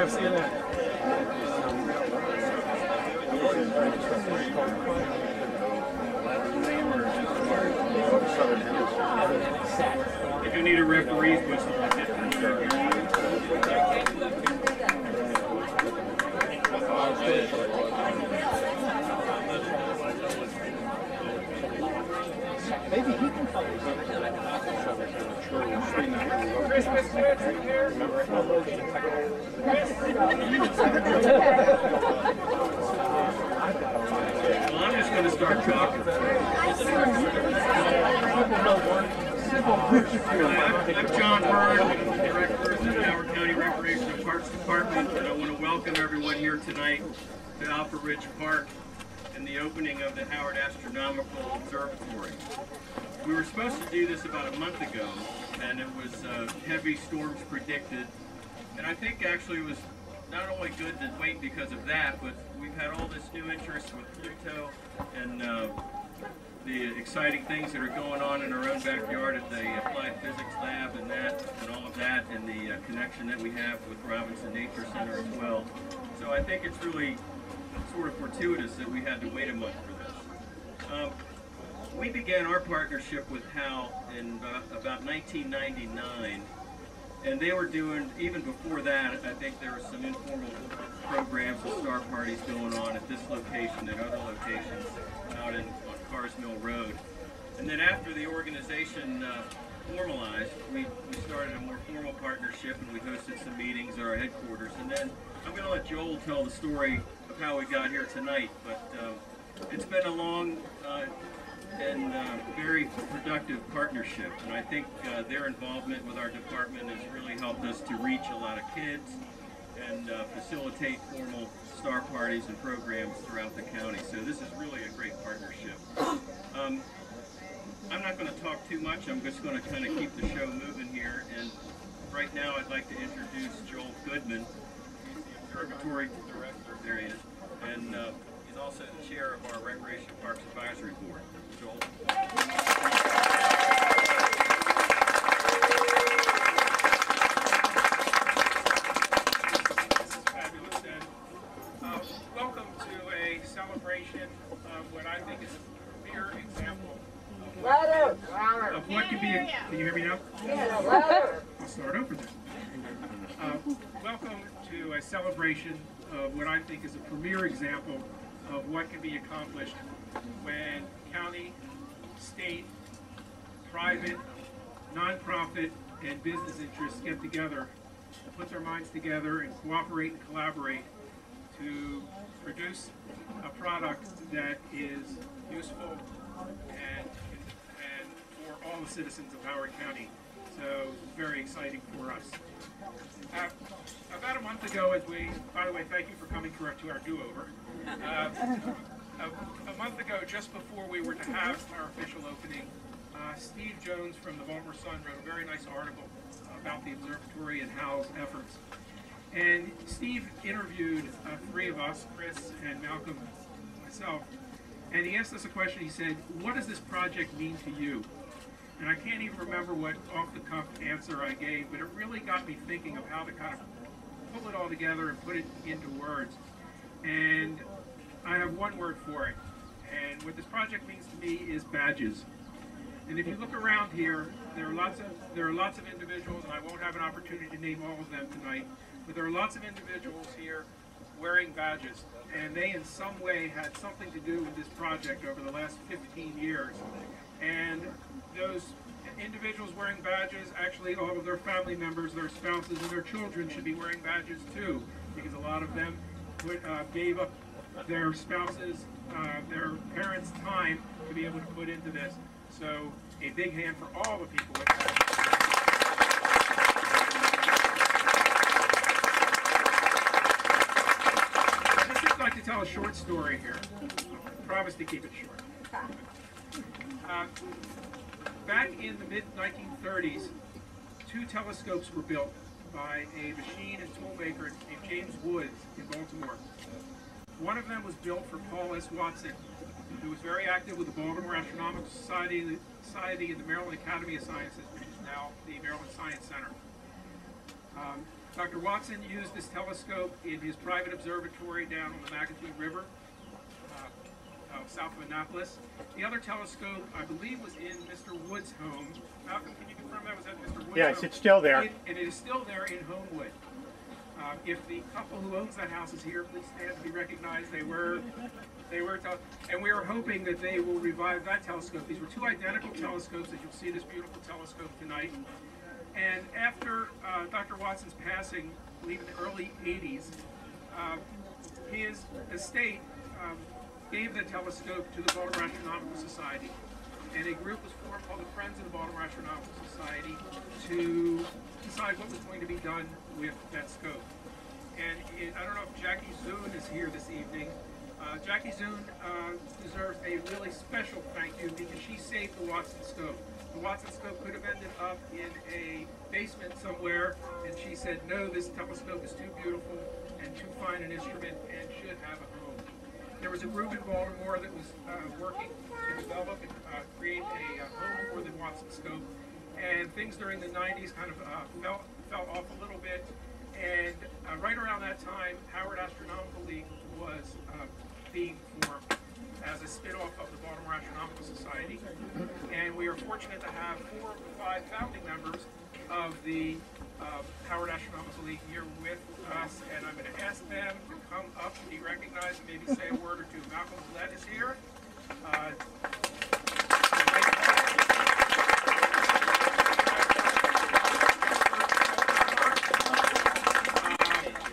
right, see you then. If you need a referee's whistle, I did. Maybe he can tell you. Christmas switch here. Well, I'm just going to start talking. I'm John Bird, Director of the Howard County Recreation and Parks Department, and I want to welcome everyone here tonight to Alpha Ridge Park and the opening of the Howard Astronomical Observatory. We were supposed to do this about a month ago, and it was heavy storms predicted, and I think actually it was not only good to wait because of that, but we've had all this new interest with Pluto and the exciting things that are going on in our own backyard at the Applied Physics Lab and all of that, and the connection that we have with Robinson Nature Center as well. So I think it's really sort of fortuitous that we had to wait a month for this. We began our partnership with HAL in about 1999, and they were doing, even before that, I think there were some informal programs and star parties going on at this location and other locations out on Cars Mill Road. And then after the organization formalized, we started a more formal partnership, and we hosted some meetings at our headquarters. And then I'm going to let Joel tell the story of how we got here tonight, but it's been a long and very productive partnership, and I think their involvement with our department has really helped us to reach a lot of kids and facilitate formal star parties and programs throughout the county. So this is really a great partnership. I'm not going to talk too much. I'm just going to kind of keep the show moving here, and right now I'd like to introduce Joel Goodman. He's the Curvatory Director. There he is. And he's also the chair of our Recreation Parks Advisory Board. Joel. This is fabulous, Ed. Welcome to a celebration of what I think is a premier example of what can be. Can you hear me now? I'll start over then. Welcome to a celebration of what I think is a premier example of what can be accomplished when county, state, private, nonprofit, and business interests get together, put their minds together, and cooperate and collaborate to produce a product that is useful and for all the citizens of Howard County. So very exciting for us. About a month ago, by the way, thank you for coming to our do-over. A month ago, just before we were to have our official opening, Steve Jones from the Baltimore Sun wrote a very nice article about the observatory and HAL's efforts. And Steve interviewed three of us, Chris and Malcolm, myself, and he asked us a question. He said, "What does this project mean to you?" And I can't even remember what off-the-cuff answer I gave, but it really got me thinking of how to kind of pull it all together and put it into words. And I have one word for it. And what this project means to me is badges. And if you look around here, there are lots of individuals, and I won't have an opportunity to name all of them tonight, but there are lots of individuals here wearing badges. And they in some way had something to do with this project over the last 15 years. And those individuals wearing badges, actually all of their family members, their spouses, and their children should be wearing badges too, because a lot of them gave up their spouses, their parents' time to be able to put into this. So a big hand for all the people with badges. I'd just like to tell a short story here. I promise to keep it short. Back in the mid-1930s, two telescopes were built by a machine and toolmaker named James Woods in Baltimore. One of them was built for Paul S. Watson, who was very active with the Baltimore Astronomical Society and the Maryland Academy of Sciences, which is now the Maryland Science Center. Dr. Watson used this telescope in his private observatory down on the Magatee River, south of Annapolis. The other telescope, I believe, was in Mr. Wood's home. Malcolm, can you confirm that was at Mr. Wood's home? Yes, it's still there. And it is still there in Homewood. If the couple who owns that house is here, please stand to be recognized. And we are hoping that they will revive that telescope. These were two identical telescopes, as you'll see this beautiful telescope tonight. And after Dr. Watson's passing, I believe in the early 80s, his estate gave the telescope to the Baltimore Astronomical Society. And a group was formed called the Friends of the Baltimore Astronomical Society to decide what was going to be done with that scope. And I don't know if Jackie Zune is here this evening. Jackie Zune deserves a really special thank you because she saved the Watson scope. The Watson scope could have ended up in a basement somewhere, and she said, no, this telescope is too beautiful and too fine an instrument and should have a home. There was a group in Baltimore that was working to develop and create a home for the Watson scope, and things during the 90s kind of fell off a little bit, and right around that time, Howard Astronomical League was being formed as a spin-off of the Baltimore Astronomical Society, and we are fortunate to have 4 of the 5 founding members of the Howard Astronomical League here with us, and I'm going to ask them to come up and be recognized and maybe say a word or two. Malcolm Gillette is here.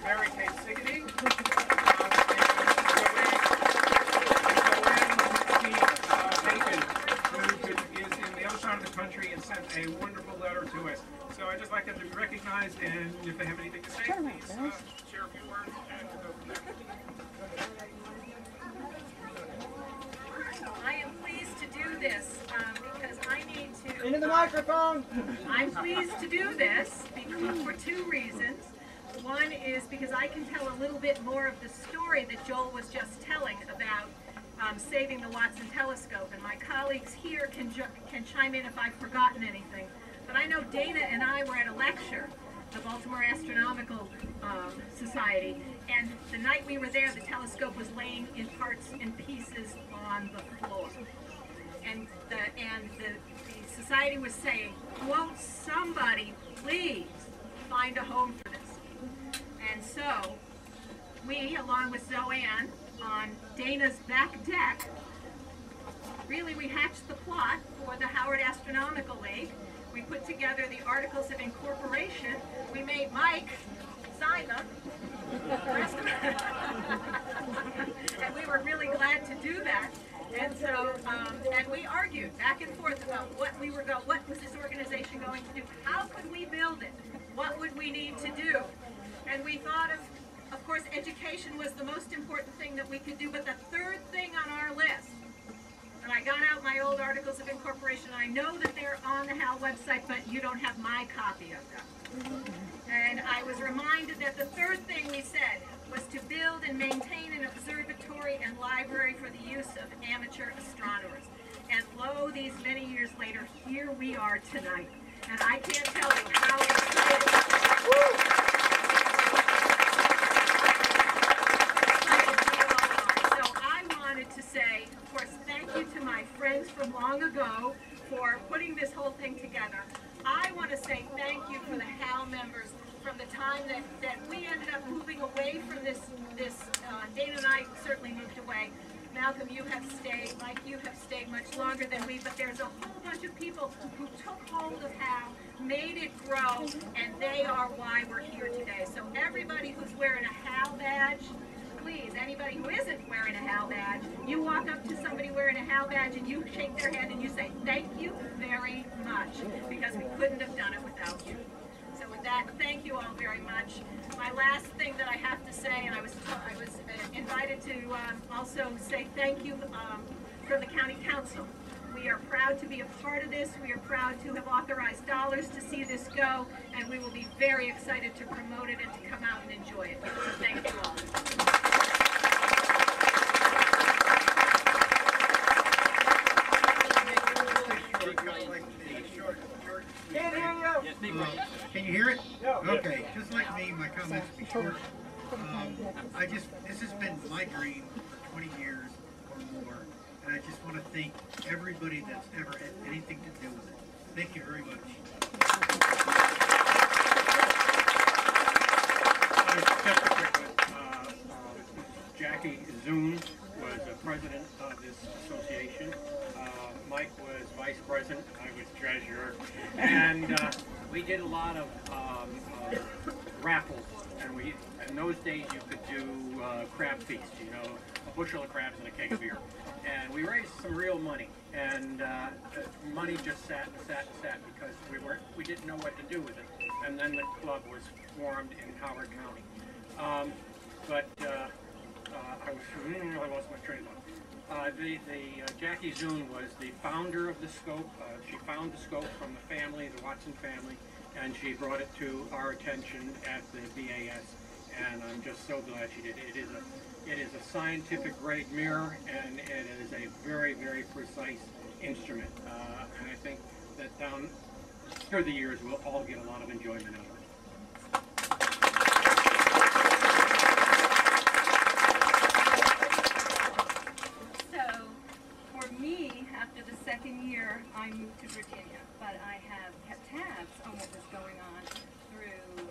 Mary Kate Siggety. Country and sent a wonderful letter to us. So I'd just like them to be recognized, and if they have anything to say, please share a few words and we'll go from there. I am pleased to do this because I need to... Into the microphone! I'm pleased to do this because, for 2 reasons. One is because I can tell a little bit more of the story that Joel was just telling about saving the Watson telescope, and my colleagues here can chime in if I've forgotten anything. But I know Dana and I were at a lecture, the Baltimore Astronomical Society, and the night we were there, the telescope was laying in parts and pieces on the floor. And the society was saying, won't somebody please find a home for this? And so we, along with Zoanne, on Dana's back deck, really we hatched the plot for the Howard Astronomical League. We put together the Articles of Incorporation. We made Mike sign them. And we were really glad to do that. And so, and we argued back and forth about what was this organization going to do? How could we build it? What would we need to do? And we thought of course, education was the most important thing that we could do, but the third thing on our list, and I got out my old Articles of Incorporation, I know that they're on the HAL website, but you don't have my copy of them. And I was reminded that the third thing we said was to build and maintain an observatory and library for the use of amateur astronomers. And lo, these many years later, here we are tonight. And I can't tell you how excited. To say, of course, thank you to my friends from long ago for putting this whole thing together. I want to say thank you for the HAL members from the time that we ended up moving away from this Dana and I certainly moved away. Malcolm, you have stayed. Mike, you have stayed much longer than we, but there's a whole bunch of people who took hold of HAL, made it grow, and they are why we're here today. So everybody who's wearing a HAL badge, please, anybody who isn't wearing a HAL badge, you walk up to somebody wearing a HAL badge and you shake their hand and you say, thank you very much, because we couldn't have done it without you. So with that, thank you all very much. My last thing that I have to say, and I was invited to also say thank you from the County Council. We are proud to be a part of this. We are proud to have authorized dollars to see this go, and we will be very excited to promote it and to come out and enjoy it. So thank you all. Can't hear you. Can you hear it? Okay, just like me, my comments will be short. This has been my dream for 20 years or more, and I just want to thank everybody that's ever had anything to do with it. Thank you very much. Just a quick one. Jackie Zoom was the president of this association. Mike was vice president. I was treasurer. And we did a lot of raffles. And in those days you could do crab feast, you know, a bushel of crabs and a keg of beer. And we raised some real money. And money just sat because we didn't know what to do with it. And then the club was formed in Howard County. I lost my train of thought. Jackie Zune was the founder of the scope. She found the scope from the family, the Watson family, and she brought it to our attention at the BAS. And I'm just so glad she did. It is a scientific grade mirror, and it is a very, very precise instrument. And I think that down through the years we'll all get a lot of enjoyment out of it. Second year I moved to Virginia, but I have kept tabs on what was going on through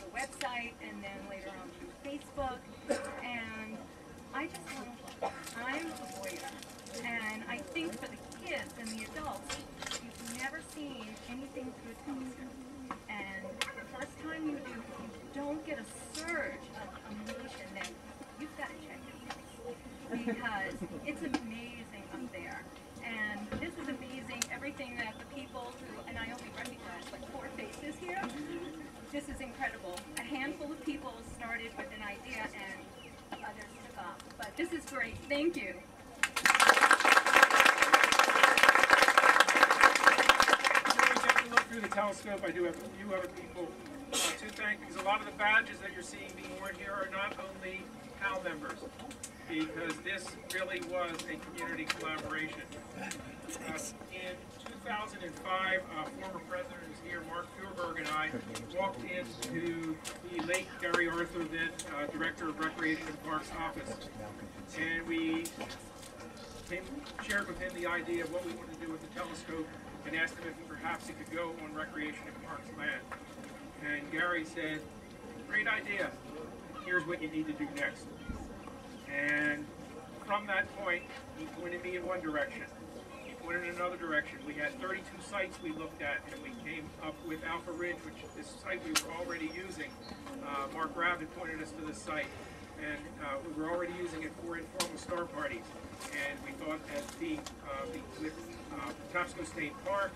the website and then later on through Facebook, and I just want to, I'm a voyeur, and I think for the kids and the adults, you've never seen anything through a telescope, and the first time you do, you don't get a surge of emotion, then you've got to check it, because it's amazing up there. And this is amazing, everything that the people who, and I only recognize like 4 faces here, this is incredible. A handful of people started with an idea and others took off. But this is great, thank you. Before we take a look through the telescope, I do have a few other people to thank, because a lot of the badges that you're seeing being worn here are not only HAL members, because this really was a community collaboration. In 2005, former president who's here, Mark Feuerberg, and I walked into the late Gary Arthur, then director of Recreation and Parks office, and we shared with him the idea of what we wanted to do with the telescope and asked him if perhaps it could go on Recreation and Parks land. And Gary said, great idea, here's what you need to do next. And from that point, he pointed me in one direction. He pointed in another direction. We had 32 sites we looked at, and we came up with Alpha Ridge, which is a site we were already using. Mark Rabb had pointed us to this site, and we were already using it for informal star parties. And we thought as with Patapsco State Park,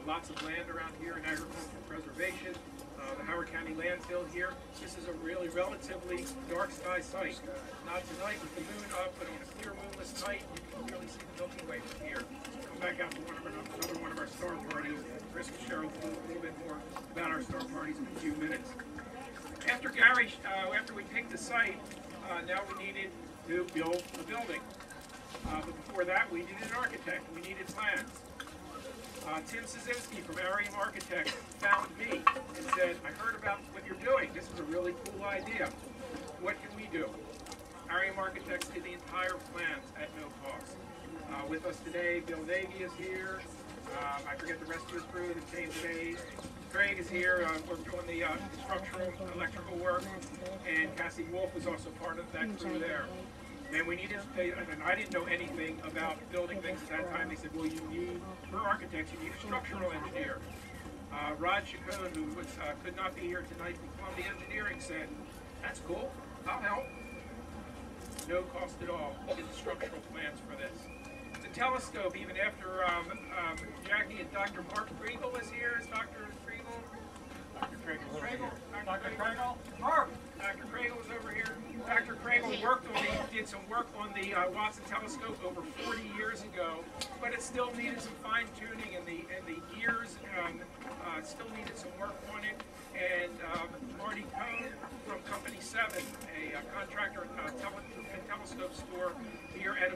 lots of land around here in agricultural preservation, the Howard County landfill here. This is a really relatively dark sky site. Not tonight with the moon up, but on a clear moonless night, you can really see the Milky Way from here. Come back out to another one of our star parties. Chris and Cheryl will talk a little bit more about our star parties in a few minutes. After we picked the site, now we needed to build a building. But before that, we needed an architect. We needed plans. Tim Szynski from Arium Architects found me and said, I heard about what you're doing. This is a really cool idea. What can we do? Arium Architects did the entire plans at no cost. With us today, Bill Navy is here. I forget the rest of his crew that came today. Craig is here. We're doing the structural electrical work. And Cassie Wolf was also part of that crew there. And we needed to pay, and I didn't know anything about building things at that time. They said, well, you need, for architects, you need a structural engineer. Rod Chacon, who could not be here tonight from Columbia Engineering, said, that's cool, I'll help. No cost at all. We did the structural plans for this. The telescope, even after Jackie and Dr. Mark Kriegel is here. Is Dr. Kriegel? Dr. Kriegel. Dr. Kriegel. Mark. Dr. Craigle is over here. Dr. Craigle did some work on the Watson telescope over 40 years ago, but it still needed some fine tuning, and the gears still needed some work on it. And Marty Cohn from Company 7, a contractor and telescope store here, and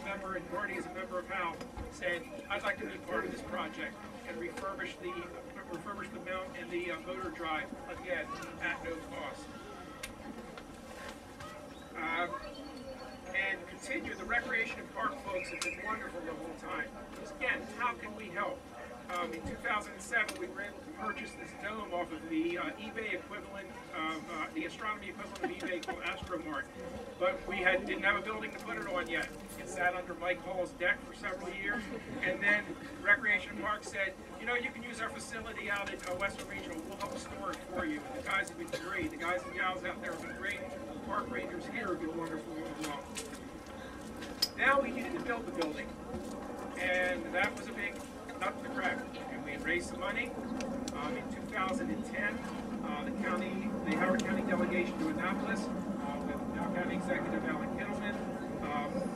Marty is a member of HAL, said, I'd like to be part of this project and refurbish the mount and the motor drive again at no cost. And continue, the Recreation and Park folks have been wonderful the whole time. Again, how can we help? In 2007, we were able to purchase this dome off of the eBay equivalent, the astronomy equivalent of eBay called Astromart. But we didn't have a building to put it on yet. It sat under Mike Hall's deck for several years. And then Recreation and Park said, you know, you can use our facility out at Western Regional. We'll help store it for you. And the guys have been great. The guys and gals out there have been great. The park rangers here have been wonderful as well. Now we needed to build the building. And that was a big nut to crack, and we had raised some money. In 2010, the Howard County delegation to Annapolis, with County Executive Alan Kittleman,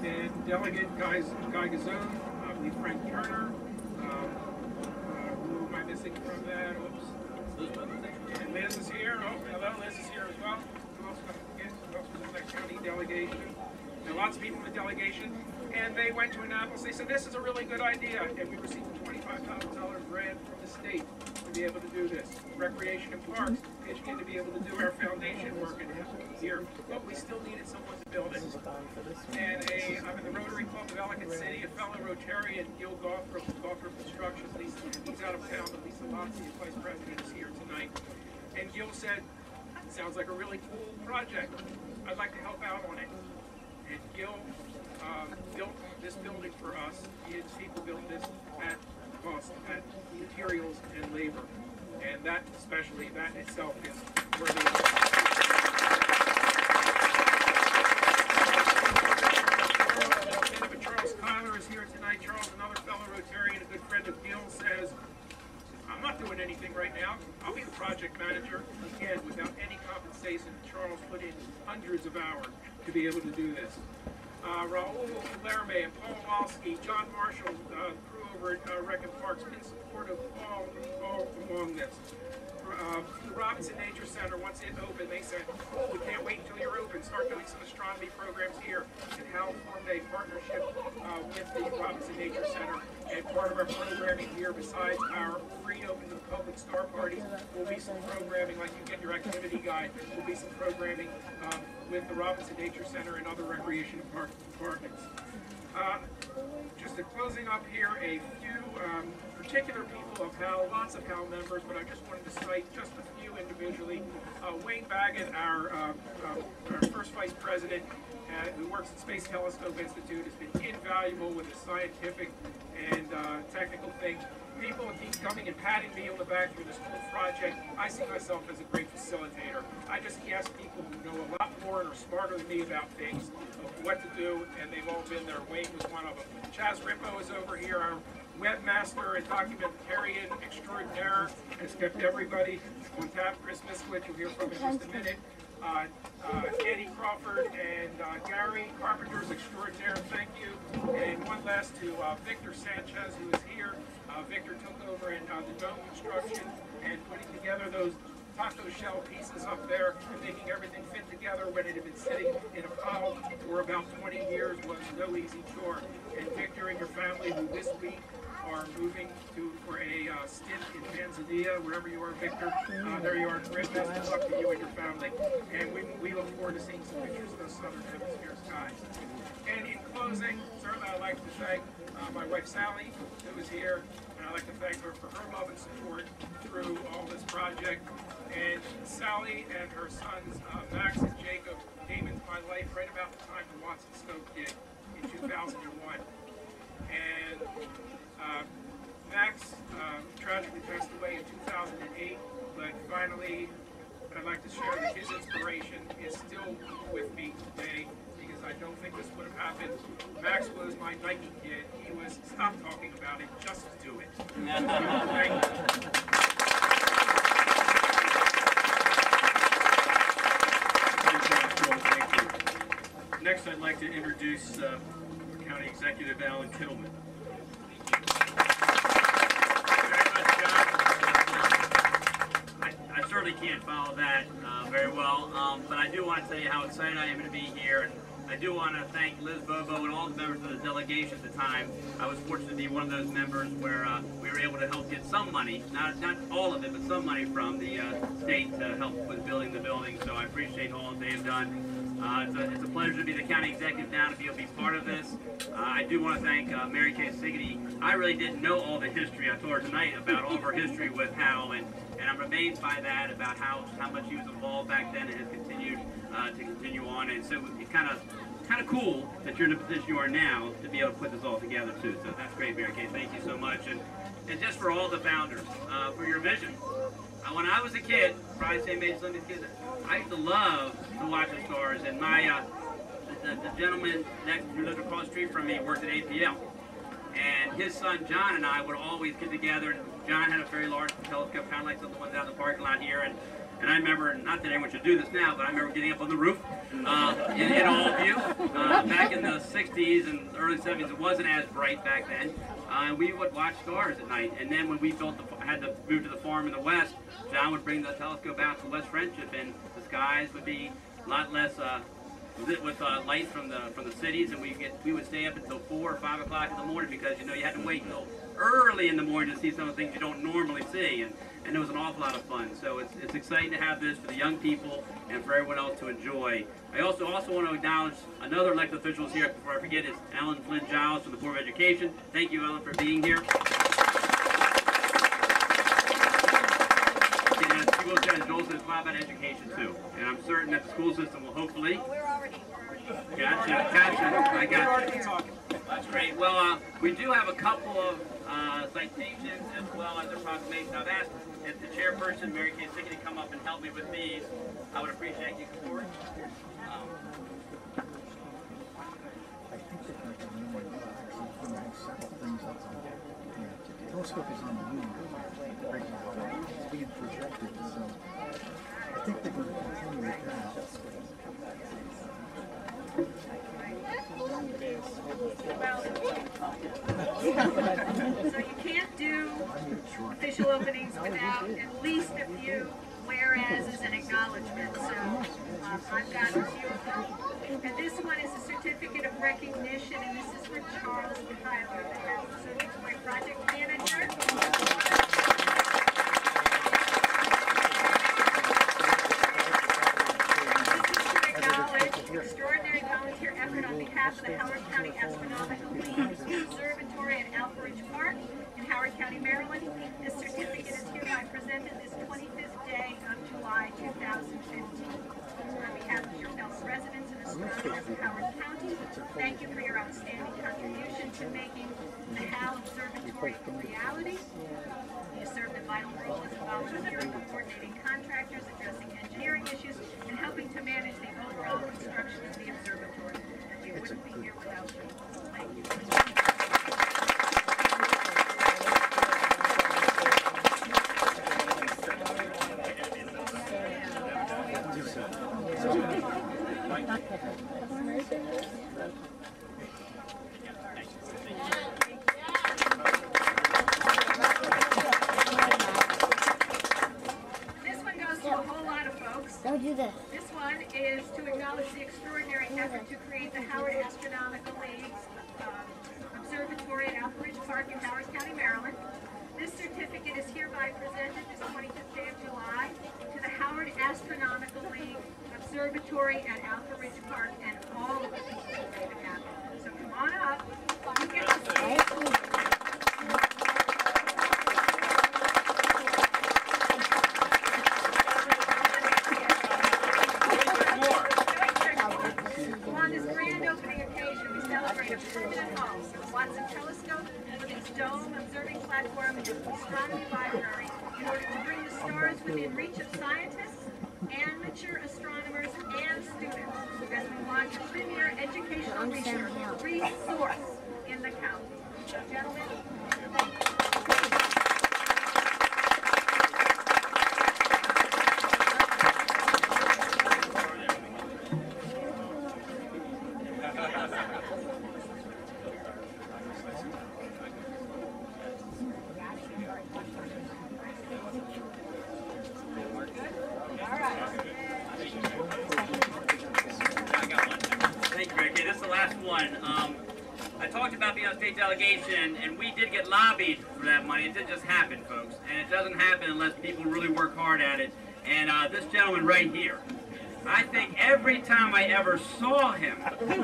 and Delegate Guy Gazzone, I believe Frank Turner, who am I missing from that? Oops. And Liz is here. Oh, hello, Liz is here as well. Who else was in that county delegation? There are lots of people in the delegation, and they went to Annapolis. They said, this is a really good idea, and we received a $25,000 grant from the state to be able to do this. Recreation and Parks pitched in to be able to do our foundation work here, but we still needed someone to build it. And I'm in the Rotary Club of Ellicott City, a fellow Rotarian, Gil Gothrop Construction. He's out of town, but Lisa Lotzi, the vice president, is here tonight. And Gil said, sounds like a really cool project. I'd like to help out on it. And Gil built this building for us. His people built this at cost, at materials and labor. And that itself is worthy of Charles Kyler is here tonight. Charles, another fellow Rotarian, a good friend of Gil, says, I'm not doing anything right now. I'll be the project manager. Again, without any compensation, Charles put in hundreds of hours to be able to do this. Raul Lerme and Paul Walski, John Marshall, crew over at Rec and Parks, been supportive all along this. The Robinson Nature Center, once it opened, they said, oh, we can't wait until you're open. Start doing some astronomy programs here. And HAL formed a partnership with the Robinson Nature Center. And part of our programming here, besides our free open to the public star parties, will be some programming, like you get your activity guide, will be some programming with the Robinson Nature Center and other recreation departments. Just a closing up here, a few particular people of HAL, lots of HAL members, but I just wanted to cite just a few individually. Wayne Baggett, our first vice president, who works at Space Telescope Institute, has been invaluable with the scientific and technical things. People keep coming and patting me on the back for this whole project. I see myself as a great facilitator. I just ask people who know a lot more and are smarter than me about things, of what to do, and they've all been there. Wayne was one of them. Chaz Rippo is over here, our webmaster and documentarian extraordinaire, has kept everybody on tap. Chris Miskowicz, you'll hear from in just a minute. Eddie Crawford and Gary Carpenter's extraordinaire, thank you. And one last to Victor Sanchez, who is here. Victor took over in the dome construction and putting together those taco shell pieces up there and making everything fit together when it had been sitting in a pile for about 20 years was no easy chore. And Victor and your family, who this week are moving for a stint in Tanzania, wherever you are, Victor. There you are. Great best of luck to you and your family. And we look forward to seeing some pictures of those southern hemisphere skies. And in closing, certainly I'd like to thank my wife Sally, who is here, and I'd like to thank her for her love and support through all this project. And Sally and her sons, Max and Jacob, came into my life right about the time the Watson scope did in 2001. And Max tragically passed away in 2008, but finally I'd like to share that his inspiration is still with me today, because I don't think this would have happened. Max was my Nike kid. He was, stop talking about it, just do it. Thank you. Next, I'd like to introduce County Executive Alan Kittleman. I certainly can't follow that very well, but I do want to tell you how excited I am to be here. And I do want to thank Liz Bobo and all the members of the delegation at the time. I was fortunate to be one of those members where we were able to help get some money, not all of it, but some money from the state to help with building the building. So I appreciate all that they have done. It's a pleasure to be the county executive now, to be able to be part of this. I do want to thank Mary Kay Siggety. I really didn't know all the history. I told her tonight about all of her history with Hal, and I'm amazed by that, about how much he was involved back then and has continued to continue on. And so it's kind of cool that you're in the position you are now to be able to put this all together too. So that's great, Mary Kay. Thank you so much. And just for all the founders, for your vision. When I was a kid, probably same age as some of these kids, I used to love to watch the stars. And my the gentleman who lived across the street from me worked at APL. And his son John and I would always get together. And John had a very large telescope, kind of like the ones out in the parking lot here. And I remember, not that anyone should do this now, but I remember getting up on the roof in all view. Back in the 60s and early 70s, it wasn't as bright back then. We would watch stars at night. And then when we had to move to the farm in the west, John would bring the telescope out to West Friendship, and the skies would be a lot less lit with light from the cities, and we would stay up until 4 or 5 o'clock in the morning, because you had to wait until early in the morning to see some of the things you don't normally see, and it was an awful lot of fun. So it's exciting to have this for the young people and for everyone else to enjoy. I also want to acknowledge another elected officials here before I forget, is Ellen Flynn Giles from the Board of Education. Thank you, Ellen, for being here. She goes down, Joel says it's about education too, and I'm certain that the school system will hopefully. We're already. Gotcha. I got you. That's great. Well, we do have a couple of citations as well as a proclamation. I've asked if the chairperson, Mary Kay Siggety, to come up and help me with these. I would appreciate you support. The telescope is on the moon right now. It's being projected, so I think they're going to continue with that. So you can't do official openings without at least a few whereases and acknowledgements. So I've got a few of them. And this one is a certificate of recognition, and this is for Charles Tyler, the my project manager. Extraordinary volunteer effort on behalf of the Howard County Astronomical League Observatory at Alpha Park in Howard County, Maryland. This certificate is hereby presented this 25th day of July 2015. On behalf of your fellow residents and astronomers of Howard County, thank you for your outstanding contribution to making the Hal Observatory a reality. You served a vital role as a volunteer in coordinating contractors, addressing engineering issues, and helping to manage the overall construction of the observatory. And we wouldn't be here without you. Thank you. Don't do this. This one is to acknowledge the extraordinary effort to create the Howard Astronomical League's Observatory at Alpha Park in Howard County, Maryland. This certificate is hereby presented this 25th day of July to the Howard Astronomical League Observatory at Alpha Park and all of the people who made it happen. So come on up. You get to see. Dome observing platform and astronomy library in order to bring the stars within reach of scientists, amateur astronomers, and students as we launch a premier educational resource in the county. So, gentlemen, thank you. everyone. I talked about being on state delegation, and we did get lobbied for that money. It didn't just happen, folks. And it doesn't happen unless people really work hard at it. And this gentleman right here, I think every time I ever saw him,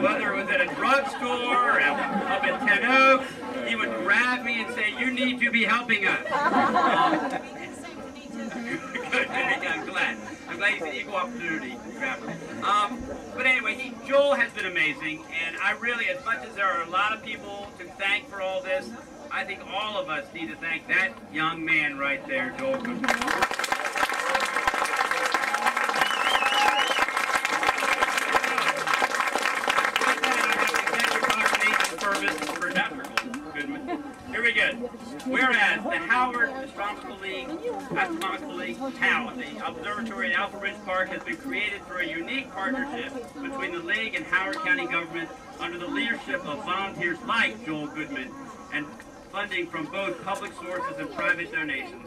whether it was at a drugstore or up at 10 Oaks, he would grab me and say, "You need to be helping us." Good, I'm glad. I'm glad he's an equal opportunity grabber. But anyway, Joel has been amazing, and I really, as much as there are a lot of people to thank for all this, I think all of us need to thank that young man right there, Joel Goodman. Here we go. Whereas the Howard Astronomical League, HAL, the Observatory at Alpha Ridge Park, has been created through a unique partnership between the League and Howard County government under the leadership of volunteers like Joel Goodman and funding from both public sources and private donations.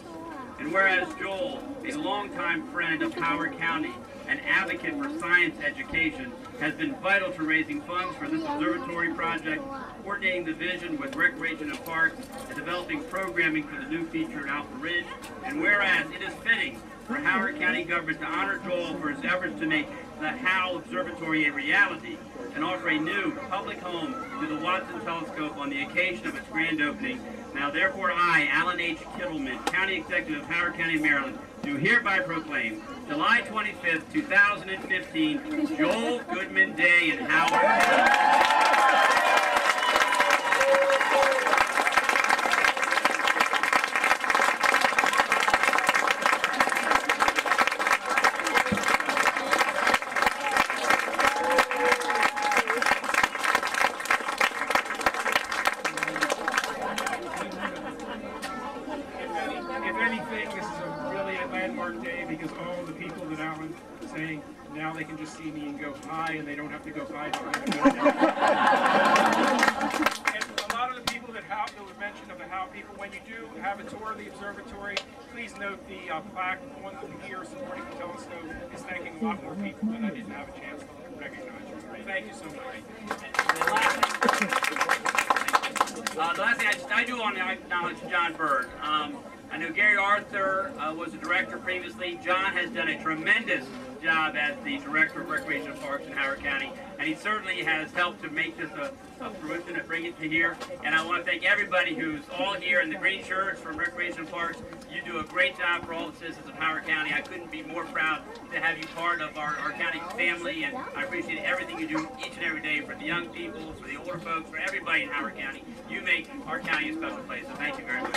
And whereas Joel, a longtime friend of Howard County, an advocate for science education, has been vital to raising funds for this observatory project, coordinating the vision with Recreation and Parks, and developing programming for the new feature at Alpha Ridge. And whereas it is fitting for Howard County government to honor Joel for his efforts to make the HAL Observatory a reality and offer a new public home to the Watson Telescope on the occasion of its grand opening, now therefore I, Alan H. Kittleman, County Executive of Howard County, Maryland, do hereby proclaim July 25th, 2015, Joel Goodman Day in Howard. Now they can just see me and go hi, and they don't have to go hi behind the building. And a lot of the people that were mentioned of the HAL people, when you do have a tour of the observatory, please note the plaque on the here supporting the telescope is thanking a lot more people than I didn't have a chance to recognize. Thank you so much. The last thing I do want to acknowledge John Bird. I know Gary Arthur was the director previously. John has done a tremendous job as the Director of Recreation and Parks in Howard County, and he certainly has helped to make this a fruition and bring it to here. And I want to thank everybody who's all here in the green shirts from Recreation and Parks. You do a great job for all the citizens of Howard County. I couldn't be more proud to have you part of our county family, and I appreciate everything you do each and every day for the young people, for the older folks, for everybody in Howard County. You make our county a special place, so thank you very much.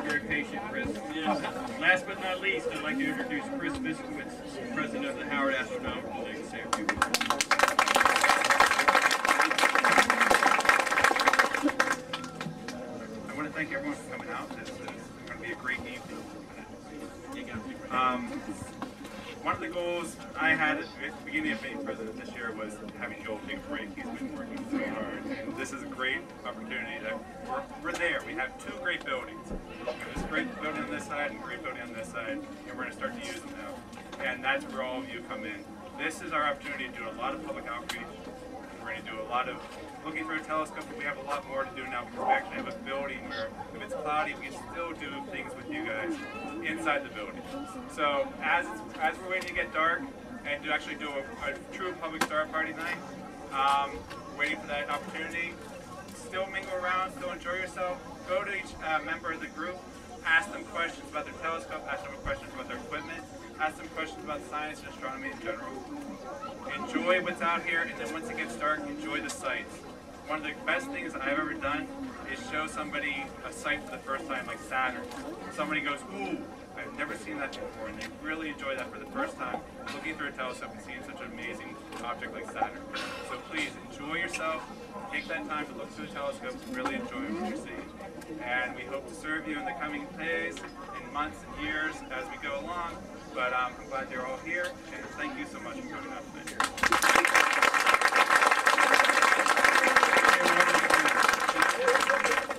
Very patient, Chris. Last but not least, I'd like to introduce Chris Biskowitz, President of the Howard Astronomical League. Say a few words. I want to thank everyone for coming out. This is going to be a great evening. One of the goals I had at the beginning of being president this year was having Joel take a break. He's been working so hard, and this is a great opportunity that we're there. We have two great buildings. There's a great building on this side and a great building on this side, and we're going to start to use them now. And that's where all of you come in. This is our opportunity to do a lot of public outreach. We're going to do a lot of looking through a telescope, but we have a lot more to do now because we actually have a building where if it's cloudy, we can still do things with you guys inside the building. So as we're waiting to get dark and to actually do a true public star party night, waiting for that opportunity, still mingle around, still enjoy yourself. Go to each member of the group, ask them questions about their telescope, ask them questions about their equipment, ask them questions about science and astronomy in general. Enjoy what's out here, and then once it gets dark, enjoy the sights. One of the best things I've ever done is show somebody a sight for the first time, like Saturn. Somebody goes, ooh, I've never seen that before, and they really enjoy that for the first time, looking through a telescope and seeing such an amazing object like Saturn. So please, enjoy yourself, take that time to look through the telescopes and really enjoy what you're seeing. And we hope to serve you in the coming days, and months, and years as we go along. But I'm glad you're all here, and thank you so much for coming out tonight.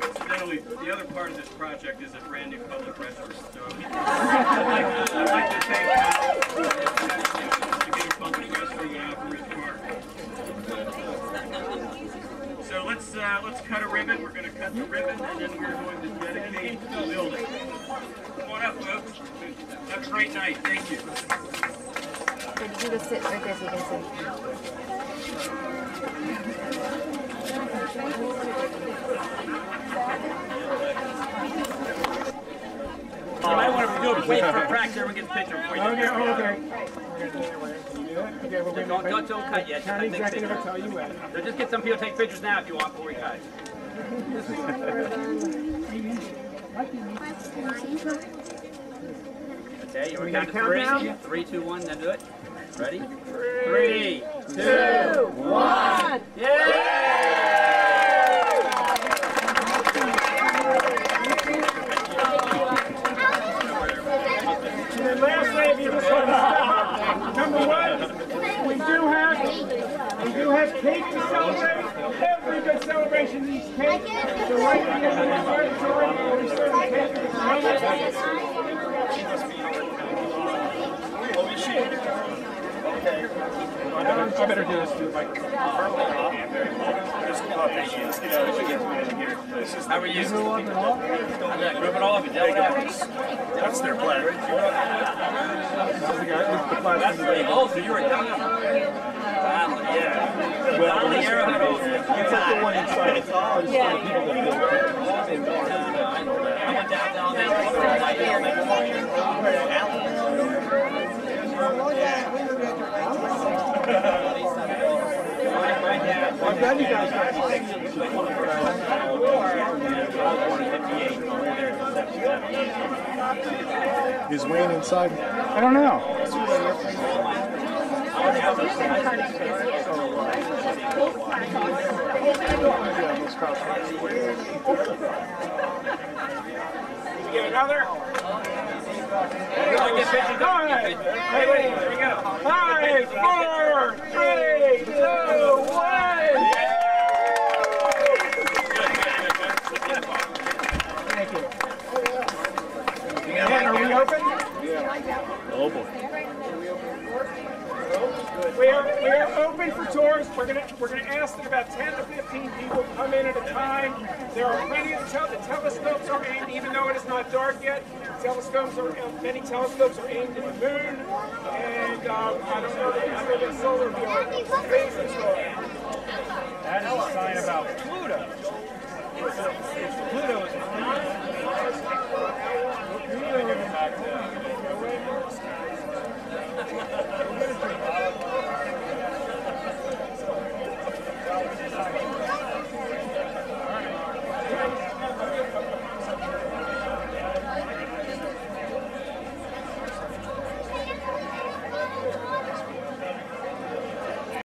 Incidentally, the other part part of this project is a brand new public restroom. So I'd like to thank to get a public restroom in Alpha Ridge Park. So let's cut a ribbon. We're going to cut the ribbon, and then we're going to dedicate the building. Come on up, folks. Have a great night. Thank you. You can just sit right there so you can see. You might want to do it. Wait for a practice. Everyone gets a picture before you do it. Okay. Don't cut yet. County executive will tell you when. So just get some people to take pictures now if you want before we cut. Okay, you want to count to three? 3, 2, 1, then do it. Ready? 3, 2, 1. Yay! And then lastly, if you just want to stop, number one, we do have cake to celebrate. Every good celebration needs cake. So right here in the auditorium, we serve cake. I better do this too, Mike. How are you? Rub it all up and down. That's their plan. Oh, so you were down there. Yeah. Well, the arrowhead over there. You took the one inside. Yeah. I went down there. I'm glad you guys got Is Wayne inside? I don't know. Give another. Go ahead. Hey, wait, here we go. 5, 4, 3, 2, 1. Thank you. And are we open? Oh boy. We are open for tours. We're gonna ask that about 10 to 15 people come in at a time. There are plenty of the telescopes are aimed, even though it is not dark yet. Many telescopes are aimed at the moon, and I don't know the solar viewer. That is a sign about Pluto. Pluto is not.